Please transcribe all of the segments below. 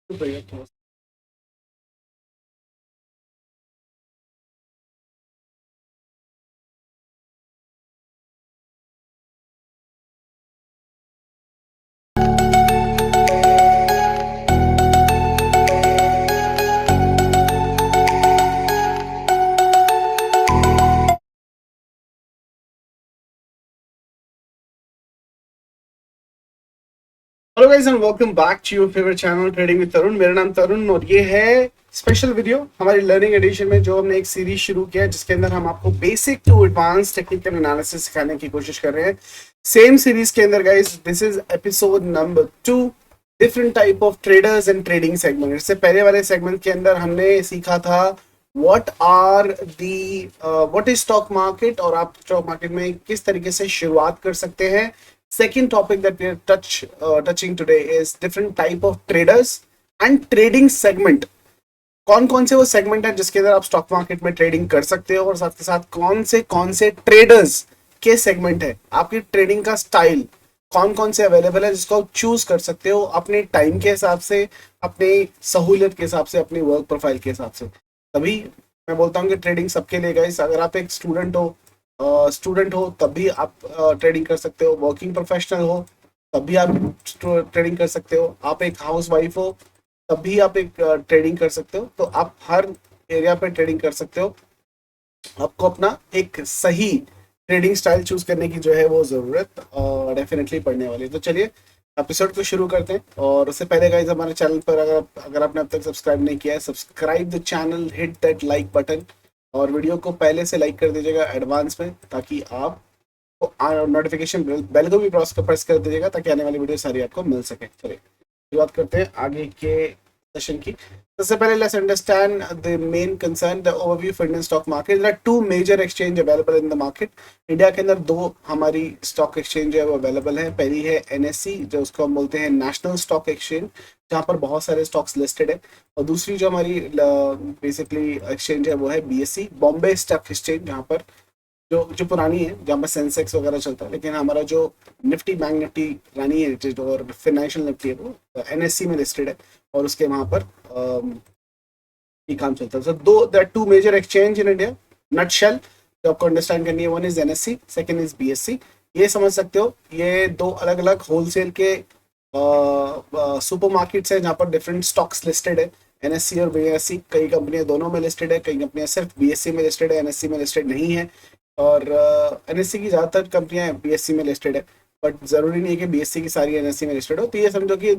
तो hello guys and welcome back to your favourite channel trading with Tarun. मेरा नाम तरुण और ये है स्पेशल वीडियो हमारी लर्निंग एडिशन में जो हमने एक सीरीज शुरू किया है जिसके अंदर हम आपको basic to advance technical analysis सिखाने की कोशिश कर रहे हैं। सेम सीरीज के अंदर guys this is episode number 2, different type of traders and trading segment. इससे पहले वाले सेगमेंट के अंदर हमने सीखा था what are the what is stock market और आप स्टॉक मार्केट में किस तरीके से शुरुआत कर सकते हैं। Second topic that we are touching today is different type of traders and trading segment। कौन कौन से वो सेगमेंट है जिसके अंदर आप स्टॉक मार्केट में ट्रेडिंग कर सकते हो और साथ के साथ कौन से ट्रेडर्स के सेगमेंट है, आपकी ट्रेडिंग का स्टाइल कौन कौन से अवेलेबल है जिसको आप चूज कर सकते हो अपने टाइम के हिसाब से, अपनी सहूलियत के हिसाब से, अपनी वर्क प्रोफाइल के हिसाब से। तभी मैं बोलता हूँ कि ट्रेडिंग सबके लिए गाइस। अगर आप एक स्टूडेंट हो तब भी आप ट्रेडिंग कर सकते हो, वर्किंग प्रोफेशनल हो तब भी आप ट्रेडिंग कर सकते हो, आप एक हाउस वाइफ हो तब भी आप एक ट्रेडिंग कर सकते हो। तो आप हर एरिया पे ट्रेडिंग कर सकते हो। आपको अपना एक सही ट्रेडिंग स्टाइल चूज करने की जो है वो जरूरत डेफिनेटली पड़ने वाली है। तो चलिए एपिसोड को शुरू करते हैं। और उससे पहले गाइस हमारे चैनल पर अगर आपने अब तक सब्सक्राइब नहीं किया है, subscribe the channel, hit that like button और वीडियो को पहले से लाइक कर दीजिएगा एडवांस में, ताकि आप नोटिफिकेशन बेल को भी प्रेस कर दीजिएगा ताकि आने वाली वीडियो सारी आपको मिल सके। चलिए शुरुआत करते हैं आगे के सेशन की। सबसे पहले let's understand the main concern, the overview for Indian stock market. There are two major exchange available in the market. India के अंदर दो हमारी स्टॉक एक्सचेंज है वो अवेलेबल है। पहली है एनएससी जो उसको हम बोलते हैं नेशनल स्टॉक एक्सचेंज, जहाँ पर बहुत सारे स्टॉक्स लिस्टेड है। और दूसरी जो हमारी बेसिकली एक्सचेंज है वो है बीएससी, बॉम्बे स्टॉक एक्सचेंज, जहाँ पर जो पुरानी है, जहाँ पर सेंसेक्स वगैरह चलता है। लेकिन हमारा जो निफ्टी बैंक निफ्टी रानी है और फाइनेंशियल निफ्टी है वो एनएससी में लिस्टेड है और उसके वहाँ पर ये काम चलता है। सो दो there two major exchange in India nutshell जो आपको अंडरस्टैंड करनी है। One is NSC, second is BSC. ये समझ सकते हो ये दो अलग अलग होलसेल के सुपर मार्केट्स है जहाँ पर डिफरेंट स्टॉक्स लिस्टेड है। एनएससी और बीएससी, कई कंपनियां दोनों में लिस्टेड है, कई कंपनियां सिर्फ बीएससी में लिस्टेड है, एनएससी में लिस्टेड नहीं है। और एनएससी की ज़्यादातर कंपनियां बीएससी में लिस्टेड है, बट ज़रूरी नहीं है कि बीएससी की सारी एनएससी में लिस्टेड हो। तो ये समझो कि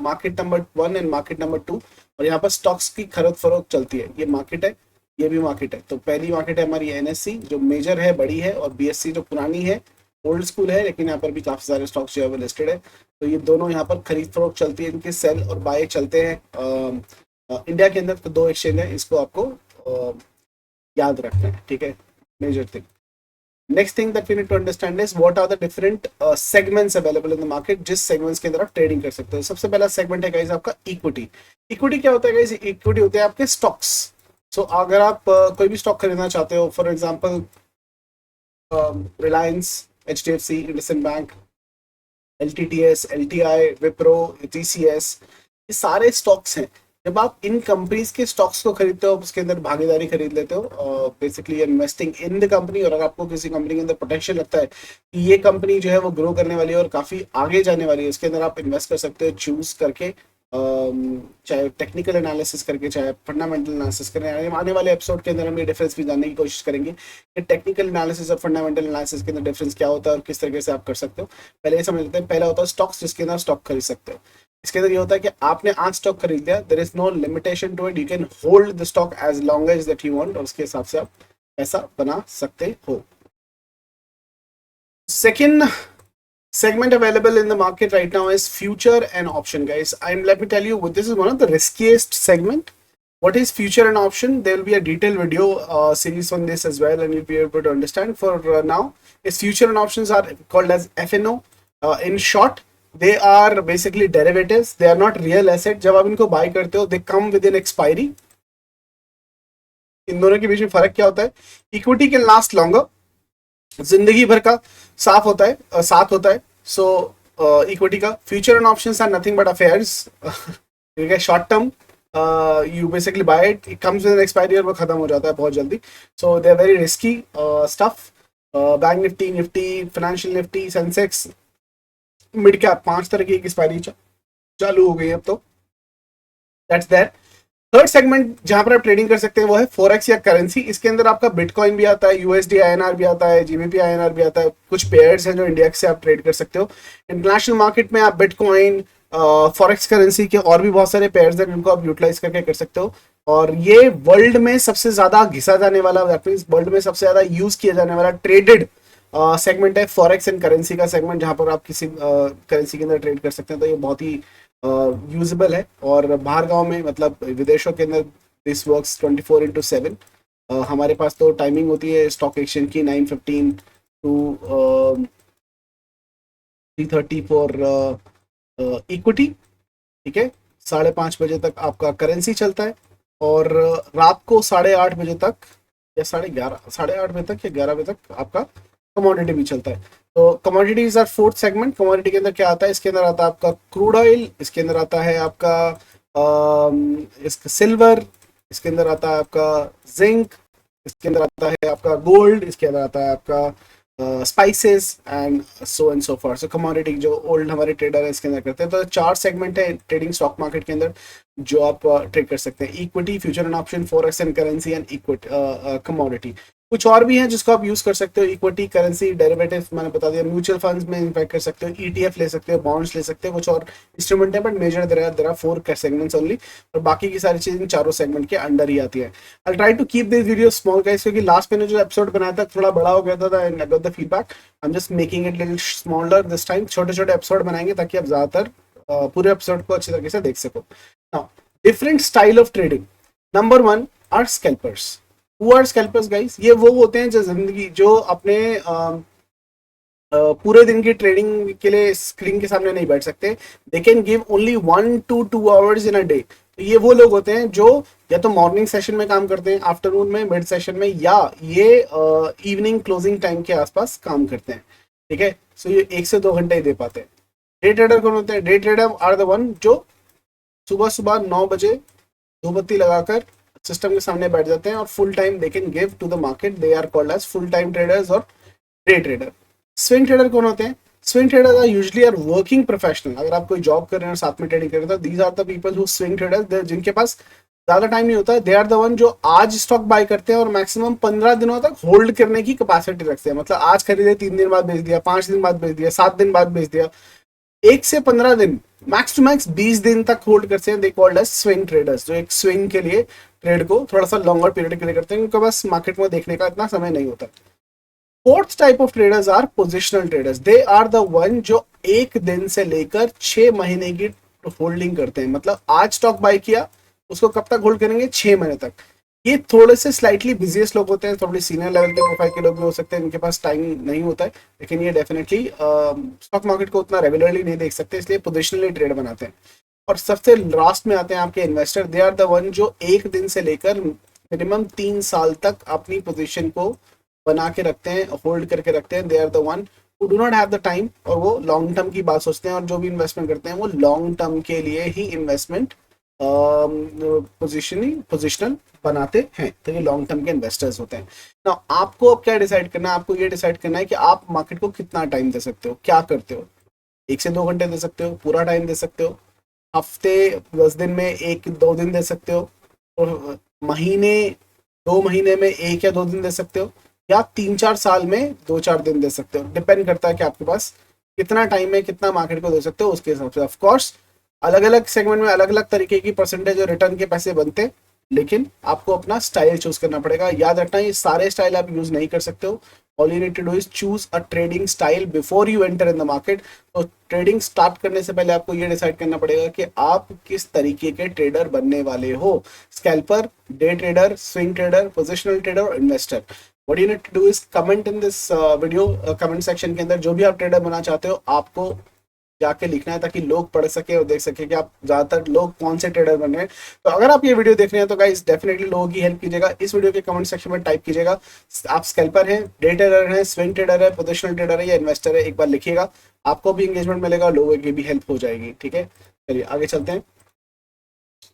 market number 1 and market number 2, और यहाँ पर स्टॉक्स की खरीद फरोख्त चलती है। ये मार्केट है, ये भी मार्केट है। तो पहली मार्केट है हमारी एनएससी जो मेजर है, बड़ी है, और बीएससी जो पुरानी है, ओल्ड स्कूल है, लेकिन यहाँ पर भी काफ़ी सारे स्टॉक्स जो है वो लिस्टेड है। तो ये दोनों यहाँ पर खरीद फरोख्त चलती है, इनके सेल और बाय चलते हैं। इंडिया के अंदर तो दो एक्सचेंज है, इसको आपको याद रखना है, ठीक है। Major thing. Next thing that we need to understand is what are the different segments available in the market, जिस सेगमेंट्स के अंदर आप ट्रेडिंग कर सकते हो। सबसे पहला सेगमेंट है गाइस आपका इक्विटी। इक्विटी क्या होता है गाइस? इक्विटी होते हैं आपके स्टॉक्स। सो अगर आप कोई भी स्टॉक खरीदना चाहते हो, for example Reliance, HDFC, IndusInd bank, LTTS, LTI, Wipro, TCS, ये सारे स्टॉक्स हैं। जब आप इन कंपनीज के स्टॉक्स को खरीदते हो, उसके अंदर भागीदारी खरीद लेते हो, basically investing in the company. और अगर आपको किसी कंपनी के अंदर पोटेंशियल लगता है कि ये कंपनी जो है वो ग्रो करने वाली है और काफ़ी आगे जाने वाली है, इसके अंदर आप इन्वेस्ट कर सकते हो चूज करके, चाहे टेक्निकल एनालिसिस करके, चाहे फंडामेंटल एनालिसिस करें। आने वाले एपिसोड के अंदर हम ये डिफरेंस भी जानने की कोशिश करेंगे कि टेक्निकल एनालिसिस और फंडामेंटल एनालिसिस के अंदर डिफरेंस क्या होता है और किस तरीके से आप कर सकते हो। पहले ये समझ लेते हैं। पहला होता है स्टॉक्स, जिसके अंदर स्टॉक खरीद सकते हो। इसके अंदर ये होता है कि आपने आज स्टॉक खरीद लिया, there is no limitation to it, you can hold the stock as long as that you want, और उसके हिसाब से आप पैसा बना सकते हो। Second segment available in the market right now is future and option, guys. Let me tell you, this is one of the riskiest segment. What is future and option? There will be a detailed video series on this as well, and you'll be able to understand. For now, is future and options are called as FNO. In short, they are basically derivatives. They are not real asset. जब आप इनको buy करते हो, they come with an expiry. इन दोनों के बीच में फर्क क्या होता है? इक्विटी कैन लास्ट लॉन्गर, जिंदगी भर का साफ होता है, साथ होता है। सो इक्विटी का future and options are nothing but affairs. ठीक है, short term you basically buy it, it comes with an expiry और वो खत्म हो जाता है बहुत जल्दी. So they are very risky stuff. Bank Nifty, Nifty, financial Nifty, Sensex, mid cap, 5 तरह की एक्सपायरी चालू हो गई है अब तो. That's that. थर्ड सेगमेंट जहां पर आप ट्रेडिंग कर सकते हैं वो है फॉरेक्स या करेंसी. इसके अंदर आपका बिटकॉइन भी आता है, यूएसडी आईएनआर भी आता है, जीबीपी आईएनआर भी आता है. कुछ पेयर्स हैं जो इंडिया से आप ट्रेड कर सकते हो. इंटरनेशनल मार्केट में आप बिटकॉइन, फॉरेक्स करेंसी के और भी बहुत सारे पेयर्स हैं जिनको आप यूटिलाइज करके कर सकते हो. और ये वर्ल्ड में सबसे ज्यादा घिसा जाने वाला, दैट मींस वर्ल्ड में सबसे ज्यादा यूज किया जाने वाला ट्रेडेड सेगमेंट है फॉरेक्स एंड करेंसी का सेगमेंट, जहां पर आप किसी करेंसी के अंदर ट्रेड कर सकते हैं. तो ये बहुत ही यूजेबल है. और बाहर गांव में, मतलब विदेशों के अंदर, दिस वर्क्स 24/7. हमारे पास तो टाइमिंग होती है स्टॉक एक्सचेंज की 9:15 टू 3:30 फॉर इक्विटी. ठीक है, 5:30 बजे तक आपका करेंसी चलता है, और रात को 8:30 बजे तक या 8:30 तक या 11 बजे तक आपका कमोडिटी भी चलता है. तो commodities are fourth segment. Commodity के अंदर क्या आता है? इसके अंदर आता है आपका क्रूड ऑयल, इसके अंदर आता है आपका इसका सिल्वर, इसके अंदर आता है आपका जिंक, इसके अंदर आता है आपका गोल्ड, इसके अंदर आता है आपका spices and so and so for. So commodity जो ओल्ड हमारे ट्रेडर है इसके अंदर करते हैं. तो 4 सेगमेंट है ट्रेडिंग स्टॉक मार्केट के अंदर जो आप ट्रेड कर सकते हैं: equity, future and option, forex and currency, and equity commodity. कुछ और भी हैं जिसको आप यूज कर सकते हो: इक्विटी, करेंसी, डेरिवेटिव मैंने बता दिया, म्यूचुअल फंड्स में इन्वेस्ट कर सकते हो, ईटीएफ ले सकते हो, बॉन्ड्स ले सकते हो, कुछ और इंस्ट्रूमेंट है, but major there are 4 segments only. और बाकी की सारी चीजें इन चारों सेगमेंट के अंडर ही आती है. I try to keep this video small guys, क्योंकि लास्ट मैंने जो एपिसोड बनाया था थोड़ा बड़ा हो गया था and I got the feedback. I am just making it little smaller this time. छोटे छोटे एपिसोड बनाएंगे ताकि आप ज्यादातर पूरे एपिसोड को अच्छी तरीके से देख सको. Now different style of trading. Number 1 are scalpers. Who are scalpers guys? ये वो होते हैं जो अपने पूरे दिन की ट्रेडिंग के लिए स्क्रीन के सामने नहीं बैठ सकते. दे can give only 1 to 2 hours in a day. तो ये वो लोग होते हैं जो या तो मॉर्निंग सेशन में काम करते हैं, आफ्टरनून में, मिड सेशन में, या ये इवनिंग क्लोजिंग टाइम के आसपास काम करते हैं. ठीक है, सो ये 1 से 2 घंटे ही दे पाते हैं. डे ट्रेडर कौन होते हैं? Day trader are the one जो सुबह सुबह 9 बजे धूपबत्ती लगाकर सिस्टम के सामने बैठ जाते हैं और full time they can give to the market. They are called as full time traders और डे ट्रेडर. स्विंग ट्रेडर कौन होते हैं? Swing trader are usually are working professional. अगर आप कोई जॉब कर रहे हैं और साथ में ट्रेडिंग कर रहे हैं, तो these are the people who swing traders, जिनके पास ज्यादा टाइम नहीं होता है. दे आर द वन जो आज स्टॉक बाय करते हैं और मैक्सिमम 15 दिनों तक होल्ड करने की कैपेसिटी रखते हैं. मतलब आज खरीदे, 3 दिन बाद बेच दिया, 5 दिन बाद बेच दिया, 7 दिन बाद बेच दिया. 1 से 15 दिन, मैक्स टू मैक्स 20 दिन तक होल्ड करते हैं. They called as swing traders, जो एक स्विंग के लिए ट्रेड को थोड़ा सा लॉन्गर पीरियड के लिए करते हैं, क्योंकि बस मार्केट में देखने का इतना समय नहीं होता. Fourth type of traders are positional traders. They are the one जो 1 दिन से लेकर 6 महीने की होल्डिंग करते हैं. मतलब आज स्टॉक बाय किया, उसको कब तक होल्ड करेंगे? 6 महीने तक. ये थोड़े से स्लाइटली बिजिएस्ट लोग होते हैं, थोड़े सीनियर लेवल के प्रोफाइल के लोग भी हो सकते हैं, इनके पास टाइम नहीं होता है, लेकिन ये डेफिनेटली स्टॉक मार्केट को उतना रेगुलरली नहीं देख सकते, इसलिए पोजिशनली ट्रेड बनाते हैं. और सबसे लास्ट में आते हैं आपके investor. They are the one जो 1 दिन से लेकर मिनिमम 3 साल तक अपनी पोजीशन को बना के रखते हैं, होल्ड करके रखते हैं. They are the one who do not have the time, और वो लॉन्ग टर्म की बात सोचते हैं, और जो भी इन्वेस्टमेंट करते हैं वो लॉन्ग टर्म के लिए ही इन्वेस्टमेंट पोजिशनल बनाते हैं. तो ये लॉन्ग टर्म के इन्वेस्टर्स होते हैं. ना आपको अब क्या डिसाइड करना है? आपको ये डिसाइड करना है कि आप मार्केट को कितना टाइम दे सकते हो, क्या करते हो. 1 से 2 घंटे दे सकते हो, पूरा टाइम दे सकते हो, हफ्ते 10 दिन में 1-2 दिन दे सकते हो, और महीने 2 महीने में 1 या 2 दिन दे सकते हो, या 3-4 साल में 2-4 दिन दे सकते हो. डिपेंड करता है कि आपके पास कितना टाइम है, कितना मार्केट को दे सकते हो, उसके हिसाब से. ऑफ कोर्स अलग अलग सेगमेंट में अलग अलग तरीके की परसेंटेज और रिटर्न के पैसे बनते हैं, लेकिन आपको अपना स्टाइल चूज करना पड़ेगा. याद रखना, ये सारे स्टाइल आप यूज नहीं कर सकते हो. All you need to do is choose a trading style before you enter in the market. तो ट्रेडिंग स्टार्ट करने से पहले आपको ये डिसाइड करना पड़ेगा कि आप किस तरीके के ट्रेडर बनने वाले हो: scalper, day trader, swing trader, positional trader और investor. What you need to do is comment in this video, comment section के अंदर जो भी आप ट्रेडर बनना चाहते हो आपको जाके लिखना है, ताकि लोग पढ़ सके और देख सके कि आप ज्यादातर लोग कौन से ट्रेडर बन रहे हैं. तो अगर आप ये वीडियो देख रहे हैं तो गाइस डेफिनेटली लोगों की हेल्प कीजिएगा. इस वीडियो के कमेंट सेक्शन में टाइप कीजिएगा आप स्कैल्पर हैं, डे ट्रेडर हैं, स्विंग ट्रेडर है, पोजिशनल ट्रेडर है या इन्वेस्टर है. एक बार लिखिएगा, आपको भी एंगेजमेंट मिलेगा, लोगों की भी हेल्प हो जाएगी. ठीक है, चलिए आगे चलते हैं.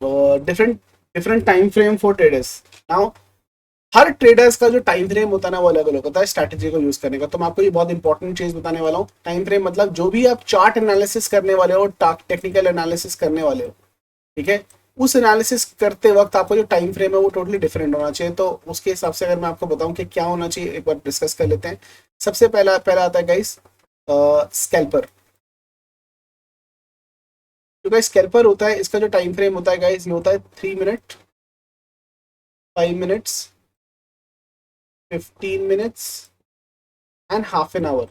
Different different time frame for traders. Now her traders का जो टाइम फ्रेम होता है ना वो अलग अलग होता है स्ट्रैटेजी को यूज करने का। तो मैं आपको ये बहुत इंपॉर्टेंट चीज बताने वाला हूँ। टाइम फ्रेम मतलब जो भी आप चार्ट एनालिसिस करने वाले हो, टेक्निकल एनालिसिस करने वाले हो, ठीक है, उस एनालिसिस करते वक्त आपका जो टाइम फ्रेम है वो टोटली डिफरेंट होना चाहिए। तो उसके हिसाब से अगर मैं आपको बताऊं कि क्या होना चाहिए, एक बार डिस्कस कर लेते हैं। सबसे पहला पहला आता है गाइस स्कैल्पर। जो गाइस स्कैल्पर होता है इसका जो टाइम फ्रेम होता है गाइस ये होता है 3 minute, 5 minutes, 15 minutes and ½ an hour.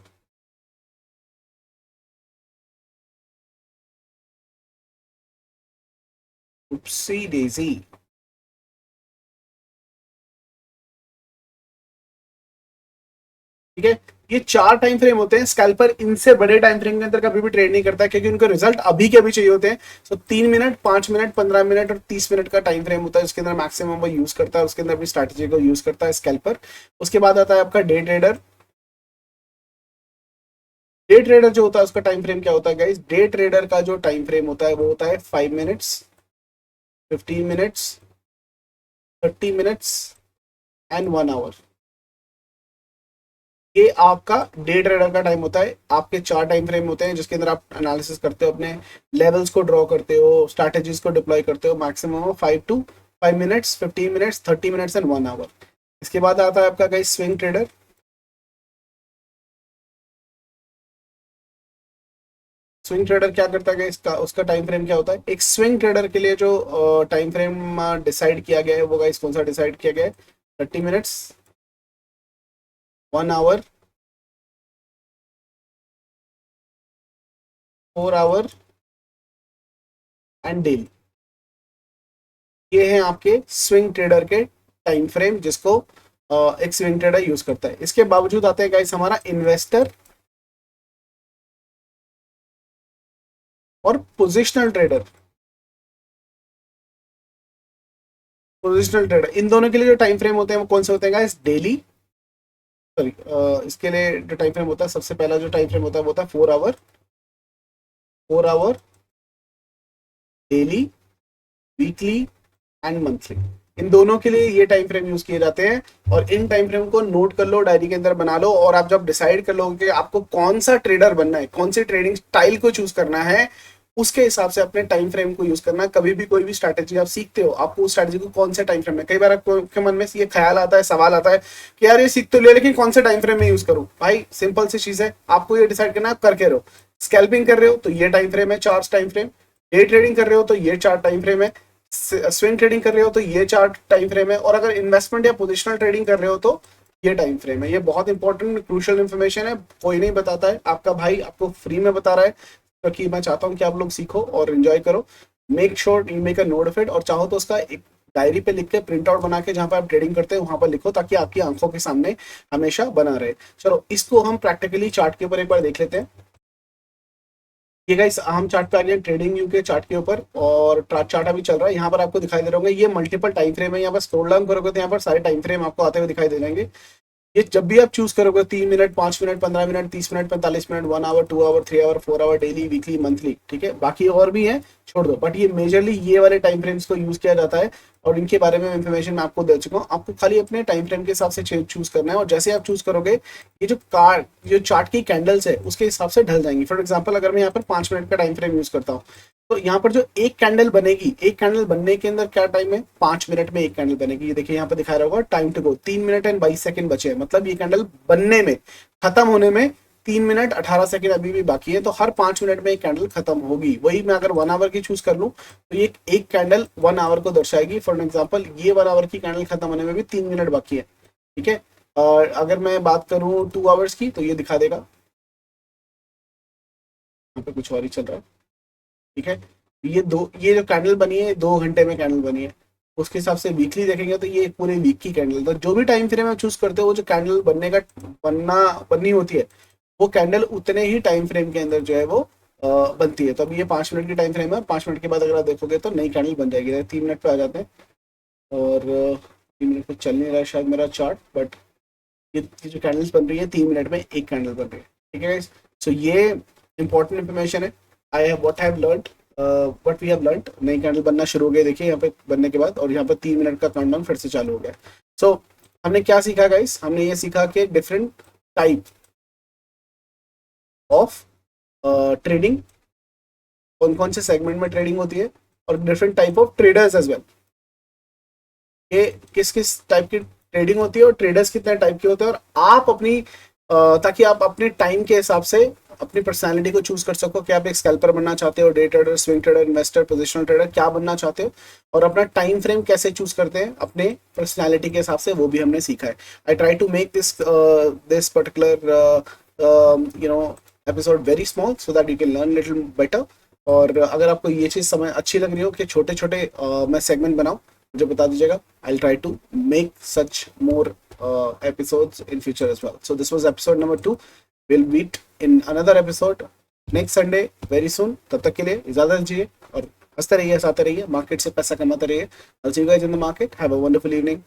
उपसी Daisy. ठीक है, ये 4 टाइम फ्रेम होते हैं। स्कैल्पर इनसे बड़े टाइम फ्रेम के अंदर कभी भी ट्रेड नहीं करता है क्योंकि उनको रिजल्ट अभी के अभी चाहिए होते हैं। तो 3 मिनट, 5 मिनट, 15 मिनट और 30 मिनट का टाइम फ्रेम होता है जिसके अंदर मैक्सिमम वो यूज करता है, उसके अंदर अपनी स्ट्रैटेजी को यूज करता है स्कैल्पर। उसके बाद आता है आपका डे ट्रेडर। डे ट्रेडर जो होता है उसका टाइम फ्रेम क्या होता है गाइस? डे ट्रेडर का जो टाइम फ्रेम होता है वो होता है 5 minutes, 15 minutes, 30 minutes and 1 hour. ये आपका डे ट्रेडर का टाइम होता है। आपके 4 टाइम फ्रेम होते हैं जिसके अंदर आप एनालिसिस करते हो, अपने लेवल्स को ड्रॉ करते हो, स्ट्रैटेजीज को डिप्लॉय करते हो। Maximum 5 minutes, 15 minutes, 30 minutes and 1 hour. इसके बाद आता है आपका guys swing trader. Swing trader क्या करता है इसका, उसका टाइम फ्रेम क्या होता है? एक स्विंग ट्रेडर के लिए जो टाइम फ्रेम डिसाइड किया गया है वो गाइस कौन सा डिसाइड किया गया है? 30 minutes, 1 hour, 4 hour and daily. ये हैं आपके स्विंग ट्रेडर के टाइम फ्रेम जिसको एक स्विंग ट्रेडर यूज करता है। इसके बावजूद आता है गाइस हमारा इन्वेस्टर और पोजिशनल ट्रेडर। पोजिशनल ट्रेडर इन दोनों के लिए जो टाइम फ्रेम होते हैं वो कौन से होते हैं गाइस? डेली, सॉरी, इसके लिए जो टाइम फ्रेम होता है, सबसे पहला जो टाइम फ्रेम होता है वो होता है 4 hour, 4 hour, daily, weekly and monthly. इन दोनों के लिए ये टाइम फ्रेम यूज किए जाते हैं। और इन टाइम फ्रेम को नोट कर लो, डायरी के अंदर बना लो। और आप जब डिसाइड कर लो कि आपको कौन सा ट्रेडर बनना है, कौन सी ट्रेडिंग स्टाइल को चूज करना है, उसके हिसाब से अपने टाइम फ्रेम को यूज करना। कभी भी कोई भी स्ट्रैटेजी आप सीखते हो, आपको उस स्ट्रैटेजी को कौन से टाइम फ्रेम में, कई बार आपके मन में ये ख्याल आता है, सवाल आता है कि यार ये सीख तो लिया लेकिन कौन से टाइम फ्रेम में यूज करूं। भाई सिंपल सी चीज है, आपको ये डिसाइड करना, आप करके रहो। स्कैल्पिंग कर रहे हो तो ये टाइम फ्रेम है, 4 टाइम फ्रेम। डे ट्रेडिंग कर रहे हो तो ये 4 टाइम फ्रेम है। स्विंग ट्रेडिंग कर रहे हो तो ये 4 टाइम फ्रेम है। और अगर इन्वेस्टमेंट या पोजिशनल ट्रेडिंग कर रहे हो तो ये टाइम फ्रेम है। ये बहुत इंपॉर्टेंट क्रूशियल इन्फॉर्मेशन है, कोई नहीं बताता है, आपका भाई आपको फ्री में बता रहा है क्योंकि मैं चाहता हूँ कि आप लोग सीखो और एंजॉय करो। Make sure you make a note of it. और चाहो तो उसका एक डायरी पे लिख के प्रिंट आउट बना के जहां पर आप ट्रेडिंग करते हैं वहां पर लिखो ताकि आपकी आंखों के सामने हमेशा बना रहे। चलो इसको हम प्रैक्टिकली चार्ट के ऊपर एक बार देख लेते हैं। ये गाइस हम चार्ट पे आ गए ट्रेडिंग व्यू के चार्ट के ऊपर और चार्ट अभी चल रहा है। यहाँ पर आपको दिखाई दे रहा होगा ये मल्टीपल टाइम फ्रेम है। यहाँ पर स्क्रॉल डाउन करोगे तो यहाँ पर सारे टाइम फ्रेम आपको आते हुए दिखाई दे जाएंगे। ये जब भी आप चूज करोगे 3 minute, 5 minute, 15 minute, 30 minute, 45 minute, 1 hour, 2 hour, 3 hour, 4 hour, daily, weekly, monthly, ठीक है, बाकी और भी है, छोड़ दो। बट ये मेजरली ये वाले टाइम फ्रेम्स को यूज किया जाता है और इनके बारे में इन्फॉर्मेशन मैं आपको दे चुका हूँ। आपको खाली अपने टाइम फ्रेम के हिसाब से चूज करना है और जैसे आप चूज करोगे ये जो चार्ट की कैंडल्स है उसके हिसाब से ढल जाएंगी। फॉर एग्जाम्पल अगर मैं यहाँ पर 5 मिनट का टाइम फ्रेम यूज करता हूँ तो यहाँ पर जो एक कैंडल बनेगी, एक कैंडल बनने के अंदर क्या टाइम है? 5 मिनट में एक कैंडल बनेगी। ये देखिए यहाँ पर दिखा रहा होगा time to go 3 minute and 22 second बचे हैं। मतलब ये कैंडल बनने में, खत्म होने में 3 मिनट 18 सेकंड अभी भी बाकी है। तो हर 5 मिनट में एक कैंडल खत्म होगी। वही मैं अगर 1 आवर की चूज कर लूँ तो ये एक कैंडल 1 आवर को दर्शाएगी। फॉर एग्जाम्पल ये 1 आवर की कैंडल खत्म होने में भी 3 मिनट बाकी है, ठीक है। और अगर मैं बात करूँ 2 आवर्स की तो ये दिखा देगा, यहाँ पे कुछ और ही चल रहा है, ठीक है। ये जो कैंडल बनी है 2 घंटे में कैंडल बनी है। उसके हिसाब से वीकली देखेंगे तो ये पूरे वीक की कैंडल। तो जो भी टाइम फ्रेम आप चूज करते हो वो जो कैंडल बनना बननी होती है वो कैंडल उतने ही टाइम फ्रेम के अंदर जो है वो बनती है। तो अभी ये 5 मिनट की टाइम फ्रेम है। 5 मिनट के बाद अगर आप देखोगे तो नई कैंडल बन जाएगी। 3 मिनट पे आ जाते हैं और 3 मिनट पे चल नहीं रहा है शायद मेरा चार्ट, बट ये जो कैंडल्स बन रही है 3 मिनट में एक कैंडल बन रही है, ठीक है। सो ये इंपॉर्टेंट इन्फॉर्मेशन है। I have what I have learned what we have learned. नई कैंडल बनना शुरू हो गई, देखिए यहाँ पे बनने के बाद, और यहाँ पे 3 मिनट का काउंटडाउन फिर से चालू हो गया। सो हमने क्या सीखा गाइस, हमने ये सीखा कि डिफरेंट टाइप ऑफ ट्रेडिंग, कौन कौन से सेगमेंट में ट्रेडिंग होती है, और different type of traders as well, ये किस किस टाइप की ट्रेडिंग होती है और ट्रेडर्स कितने टाइप के होते हैं, और आप अपनी ताकि आप अपने टाइम के हिसाब से अपनी पर्सनालिटी को चूज कर सको कि आप एक स्कैल्पर बनना चाहते हो, day trader, swing trader, investor, positional trader, क्या बनना चाहते हो, और अपना टाइम फ्रेम कैसे चूज करते हैं अपने पर्सनालिटी के हिसाब से, वो भी हमने सीखा है। I try to make this particular episode very small so that you can learn little better. और अगर आपको ये चीज़ समझ अच्छी लग रही हो कि छोटे छोटे मैं सेगमेंट बनाऊँ, मुझे बता दीजिएगा। I'll try to make such more episodes in future as well. So this was episode number 2. We'll meet in another episode next Sunday very soon. तब तक के लिए इजाजत दीजिए और हंसते रहिए, हंसाते रहिए, मार्केट से पैसा कमाते रहिए। I'll see you guys in the market. Have a wonderful evening.